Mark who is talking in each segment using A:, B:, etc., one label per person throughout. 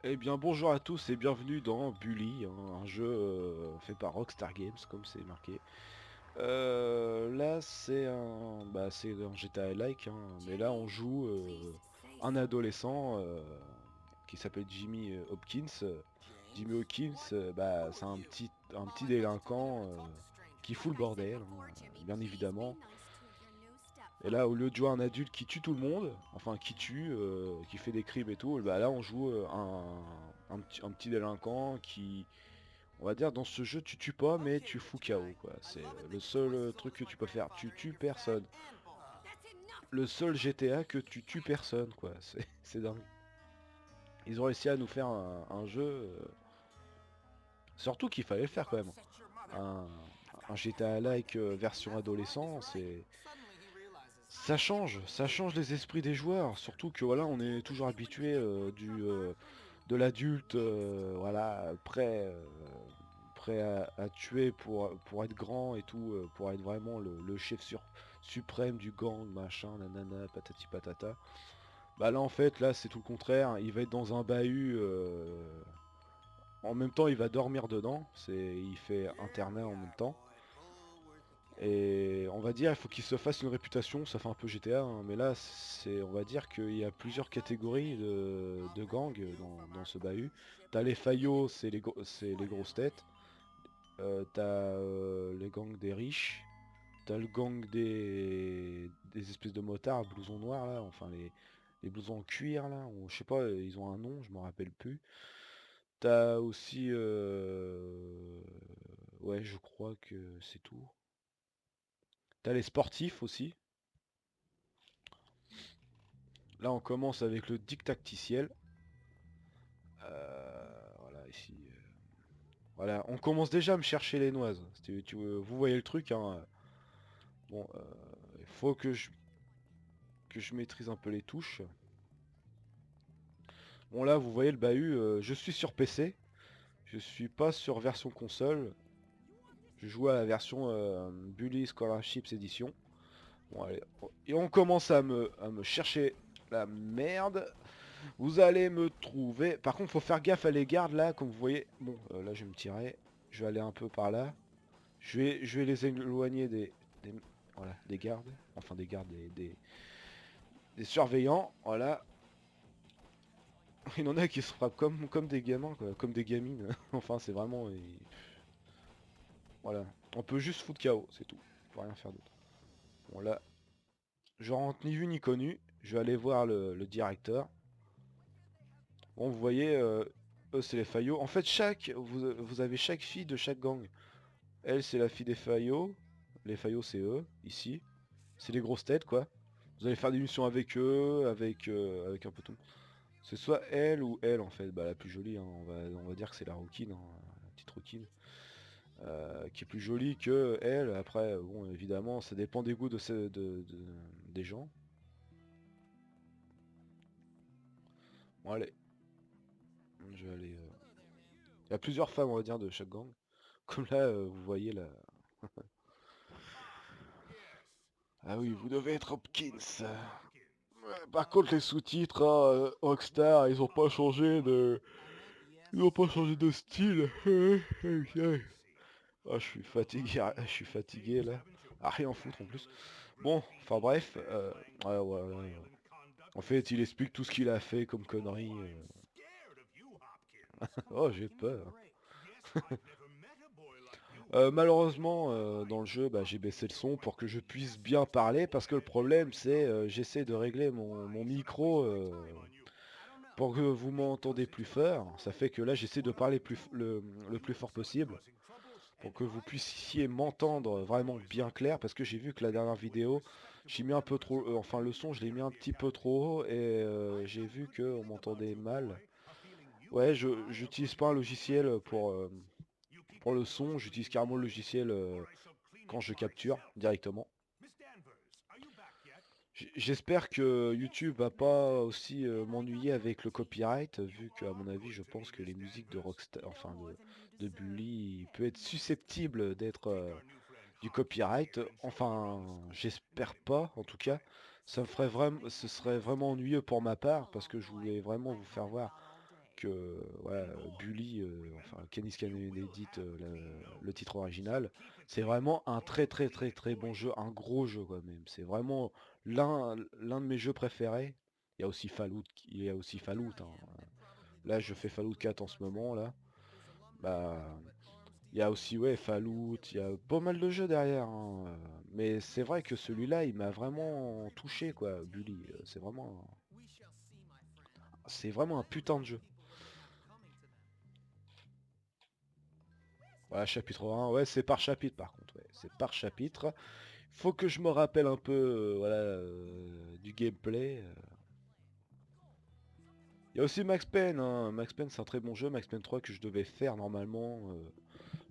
A: Eh bien bonjour à tous et bienvenue dans Bully, hein, un jeu fait par Rockstar Games comme c'est marqué. Là c'est un GTA-like, hein, mais là on joue un adolescent qui s'appelle Jimmy Hopkins. Jimmy Hopkins, c'est un petit délinquant qui fout le bordel, hein, bien évidemment. Et là, au lieu de jouer un adulte qui tue tout le monde, enfin qui tue, qui fait des crimes et tout, bah là on joue un petit délinquant qui, on va dire, dans ce jeu tu tues pas mais tu fous KO quoi. C'est le seul truc que tu peux faire. Tu tues personne. Le seul GTA que tu tues personne quoi. C'est dingue. Ils ont réussi à nous faire un jeu, surtout qu'il fallait le faire quand même. Un, un GTA-like version adolescent, ça change les esprits des joueurs, surtout que voilà, on est toujours habitué de l'adulte, voilà, prêt à tuer pour être grand et tout, pour être vraiment le chef suprême du gang, machin, nanana, patati patata. Bah là en fait, là c'est tout le contraire, il va être dans un bahut, en même temps il va dormir dedans, il fait internat en même temps. Et on va dire, il faut qu'il se fasse une réputation, ça fait un peu GTA, hein, mais là, on va dire qu'il y a plusieurs catégories de gangs dans ce bahut. T'as les faillots, c'est les grosses têtes. T'as les gangs des riches. T'as le gang des espèces de motards, blousons noirs là, enfin les blousons en cuir là, ou je sais pas, ils ont un nom, je m'en rappelle plus. T'as aussi, ouais, je crois que c'est tout. T'as les sportifs aussi. Là, on commence avec le dictacticiel. Voilà, ici. Voilà, on commence déjà à me chercher les noises. Vous voyez le truc, hein. Bon, il faut que je maîtrise un peu les touches. Bon, là, vous voyez le bahut. Je suis sur PC. Je suis pas sur version console. Je joue à la version Bully Scholarships Edition. Bon, allez. Et on commence à me chercher la merde. Vous allez me trouver. Par contre, faut faire gaffe à les gardes là, comme vous voyez. Bon, là, je vais me tirer. Je vais aller un peu par là. Je vais les éloigner voilà, des gardes. Enfin, des gardes, des surveillants. Voilà. Il y en a qui se frappent comme des gamins, quoi, comme des gamines. Enfin, c'est vraiment. Voilà. On peut juste foutre KO, c'est tout. Faut rien faire d'autre. Bon, là, je rentre ni vu ni connu. Je vais aller voir le directeur. Bon, vous voyez, eux, c'est les faillots. En fait, vous avez chaque fille de chaque gang. Elle, c'est la fille des faillots. Les faillots, c'est eux, ici. C'est les grosses têtes, quoi. Vous allez faire des missions avec eux, avec un peu tout. C'est soit elle ou elle, en fait. Bah, la plus jolie, hein. On va dire que c'est la rouquine, hein, la petite rouquine. Qui est plus jolie que elle. Après, bon, évidemment, ça dépend des goûts des gens. Bon, allez. Je vais aller... Il y a plusieurs femmes, on va dire, de chaque gang. Comme là, vous voyez là. Ah oui, vous devez être Hopkins. Par contre, les sous-titres, hein, Rockstar, ils ont pas changé de style. Ah, je suis fatigué, je suis fatigué là. À rien foutre en plus. Bon, enfin bref, ouais, ouais, ouais, ouais. En fait, il explique tout ce qu'il a fait comme connerie. Oh, j'ai peur. Malheureusement, dans le jeu, bah, j'ai baissé le son pour que je puisse bien parler, parce que le problème, c'est j'essaie de régler mon micro pour que vous m'entendez plus fort. Ça fait que là, j'essaie de parler le plus fort possible, pour que vous puissiez m'entendre vraiment bien clair, parce que j'ai vu que la dernière vidéo, j'ai mis un peu trop, enfin le son, je l'ai mis un petit peu trop haut, et j'ai vu que on m'entendait mal. Ouais, j'utilise pas un logiciel pour le son, j'utilise carrément le logiciel quand je capture directement. J'espère que YouTube va pas aussi m'ennuyer avec le copyright, vu qu'à mon avis, je pense que les musiques de Rockstar, enfin de Bully, peut être susceptible d'être du copyright. Enfin, j'espère pas, en tout cas. Ce serait vraiment ennuyeux pour ma part, parce que je voulais vraiment vous faire voir. que voilà, Bully, enfin Canis Canedit, le titre original, c'est vraiment un très bon jeu, un gros jeu quand même. C'est vraiment l'un de mes jeux préférés. Il y a aussi Fallout, hein. Là, je fais Fallout 4 en ce moment là. Bah, il y a aussi ouais Fallout, il y a pas mal de jeux derrière, hein, mais c'est vrai que celui-là, il m'a vraiment touché quoi, Bully. C'est vraiment un putain de jeu. Voilà, chapitre 1, ouais, c'est par chapitre par contre, ouais, c'est par chapitre. Faut que je me rappelle un peu voilà, du gameplay. Il y a aussi Max Payne, hein. Max Payne c'est un très bon jeu, Max Payne 3 que je devais faire normalement,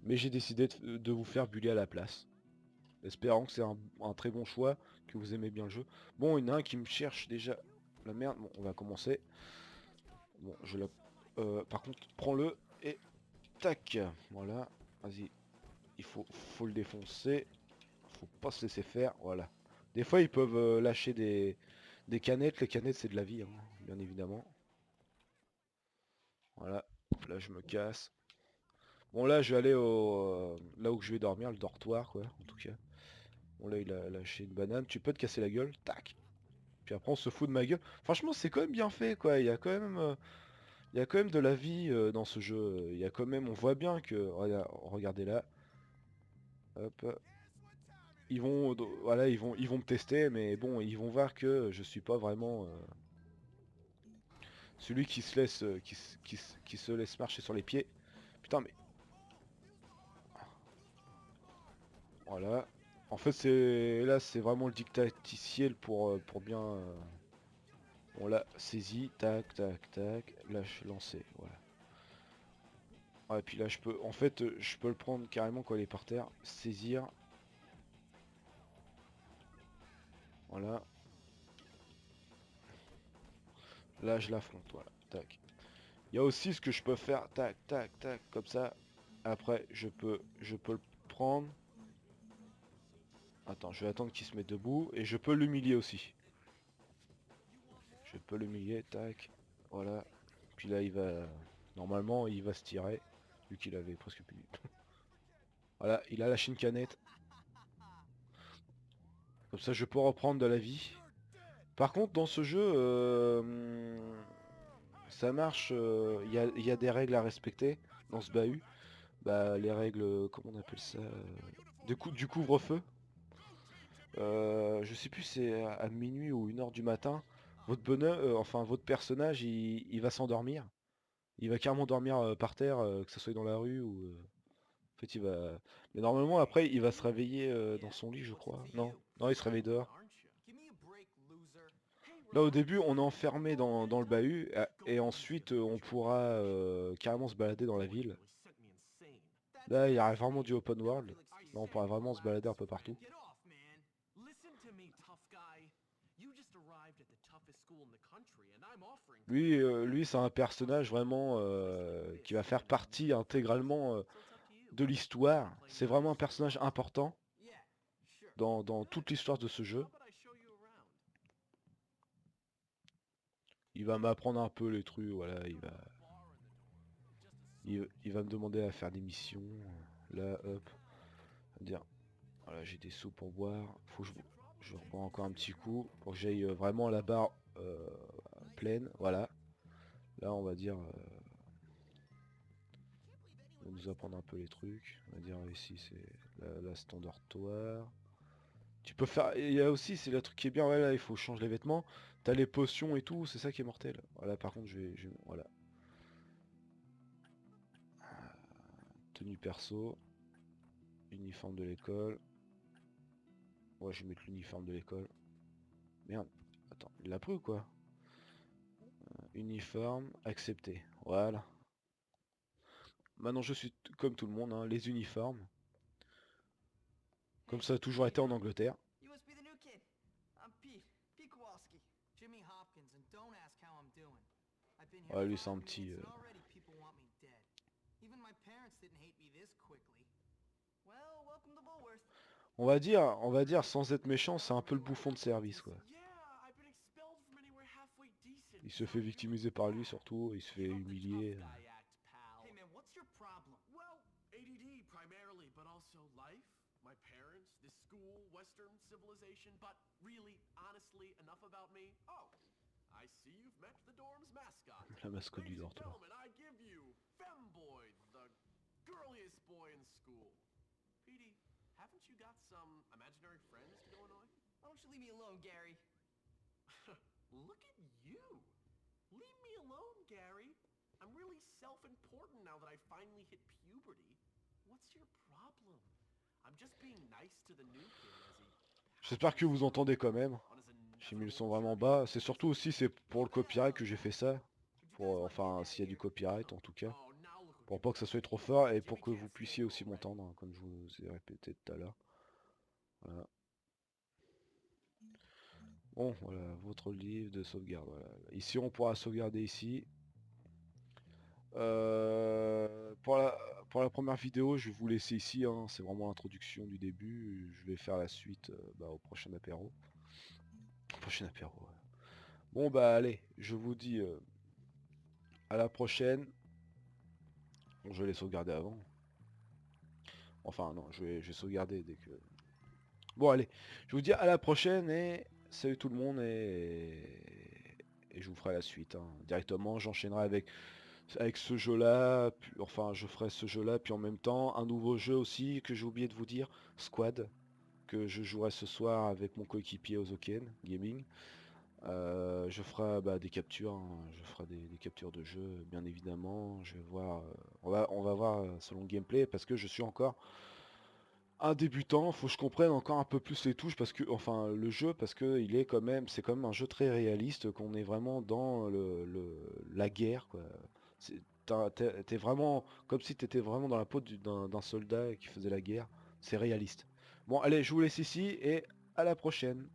A: mais j'ai décidé de vous faire Bully à la place. Espérant que c'est un très bon choix, que vous aimez bien le jeu. Bon, il y en a un qui me cherche déjà la merde, bon, on va commencer. Bon, par contre, prends-le et tac, voilà, vas-y, faut le défoncer. Faut pas se laisser faire, voilà. Des fois ils peuvent lâcher des canettes, les canettes c'est de la vie, hein, bien évidemment. Voilà, là je me casse. Bon là je vais aller là où je vais dormir, le dortoir quoi, en tout cas. Bon là il a lâché une banane, tu peux te casser la gueule, tac. Puis après on se fout de ma gueule. Franchement c'est quand même bien fait quoi, il y a quand même de la vie dans ce jeu. Il y a quand même, on voit bien que, regardez là, hop, voilà, ils vont me tester, mais bon, ils vont voir que je suis pas vraiment celui qui se laisse, qui se laisse marcher sur les pieds. Putain, mais voilà. En fait, c'est vraiment le dictaticiel pour bien. On l'a saisi, tac, tac, tac, lâche, lancer, voilà. Ouais, et puis là, en fait, je peux le prendre carrément quand il est par terre, saisir, voilà. Là, je l'affronte, voilà, tac. Il y a aussi ce que je peux faire, tac, tac, tac, comme ça. Après, je peux le prendre. Attends, je vais attendre qu'il se mette debout et je peux l'humilier aussi. Je peux l'humilier, tac, voilà. Puis là, normalement, il va se tirer, vu qu'il avait presque plus. Voilà, il a lâché une canette. Comme ça, je peux reprendre de la vie. Par contre, dans ce jeu, ça marche. Il y a des règles à respecter dans ce bahut. Bah, les règles, comment on appelle ça, du couvre-feu. Je sais plus, c'est à minuit ou 1 heure du matin. Votre bonheur, enfin votre personnage, il va s'endormir. Il va carrément dormir par terre, que ce soit dans la rue ou. En fait, il va. Mais normalement, après, il va se réveiller dans son lit, je crois. Non, non, il se réveille dehors. Là, au début, on est enfermé dans le bahut, et ensuite, on pourra carrément se balader dans la ville. Là, il y a vraiment du open world. Là, on pourra vraiment se balader un peu partout. Lui, c'est un personnage vraiment qui va faire partie intégralement de l'histoire. C'est vraiment un personnage important dans toute l'histoire de ce jeu. Il va m'apprendre un peu les trucs, voilà, il va me demander à faire des missions. Là, hop, il va me dire, voilà, j'ai des sous pour boire, faut que je reprends encore un petit coup pour que j'aille vraiment la barre pleine, voilà. Là, on va dire, il va nous apprendre un peu les trucs. On va dire ici, c'est la standardtoire. Tu peux faire. Il y a aussi, c'est le truc qui est bien, ouais, là, il faut changer les vêtements. T'as les potions et tout, c'est ça qui est mortel. Voilà, par contre, voilà. Tenue perso, uniforme de l'école. Ouais, je vais mettre l'uniforme de l'école. Merde, attends, il l'a pris ou quoi? Uniforme, accepté. Voilà. Maintenant, je suis comme tout le monde, hein, les uniformes. Comme ça a toujours été en Angleterre. Ouais, lui, c'est un petit. On va dire, sans être méchant, c'est un peu le bouffon de service, quoi. Il se fait victimiser par lui surtout, il se fait humilier.
B: Hey man, what's your problem?
C: Well, ADD primarily, but also life, my parents, this school, Western civilization, but really, honestly, enough about me. Oh, I see you've met the dorm's mascot.
A: La mascotte du
C: Ladies and
A: dortoir.
C: gentlemen, I give you Femboy, the girliest boy in school. Petey, haven't you got some imaginary friends to go annoy?
B: Why don't you leave me alone, Gary?
C: Look at you. Leave me alone, Gary. I'm really self-important now that I finally hit puberty. What's your problem? I'm just being nice to the new kid as he...
A: J'espère que vous entendez quand même. J'ai mis le son vraiment bas. C'est surtout aussi c'est pour le copyright que j'ai fait ça. Pour, enfin, s'il y a du copyright en tout cas.
C: Oh, now look what
A: Pour
C: you
A: pas que ça soit trop fort et pour que vous puissiez aussi m'entendre, hein, comme je vous ai répété tout à l'heure. Voilà. Bon, voilà, votre livre de sauvegarde. Voilà. Ici, on pourra sauvegarder ici. Pour la première vidéo, je vais vous laisser ici. Hein, c'est vraiment l'introduction du début. Je vais faire la suite au prochain apéro. Prochain apéro. Ouais. Bon, bah allez, je vous dis à la prochaine. Bon, je vais les sauvegarder avant. Enfin, non, je vais sauvegarder dès que... Bon, allez, je vous dis à la prochaine et salut tout le monde et je vous ferai la suite. Hein. Directement, j'enchaînerai avec ce jeu-là, enfin, je ferai ce jeu-là, puis en même temps, un nouveau jeu aussi que j'ai oublié de vous dire, Squad, que je jouerai ce soir avec mon coéquipier Ozoken Gaming. Je ferai des captures, hein, je ferai des captures de jeu, bien évidemment. Je vais voir, on va voir selon le gameplay parce que je suis encore un débutant. Faut que je comprenne encore un peu plus les touches parce que, enfin, le jeu parce que il est quand même, c'est quand même un jeu très réaliste, qu'on est vraiment dans la guerre, quoi. T'es vraiment comme si t'étais vraiment dans la peau d'un soldat qui faisait la guerre. C'est réaliste. Bon, allez, je vous laisse ici et à la prochaine.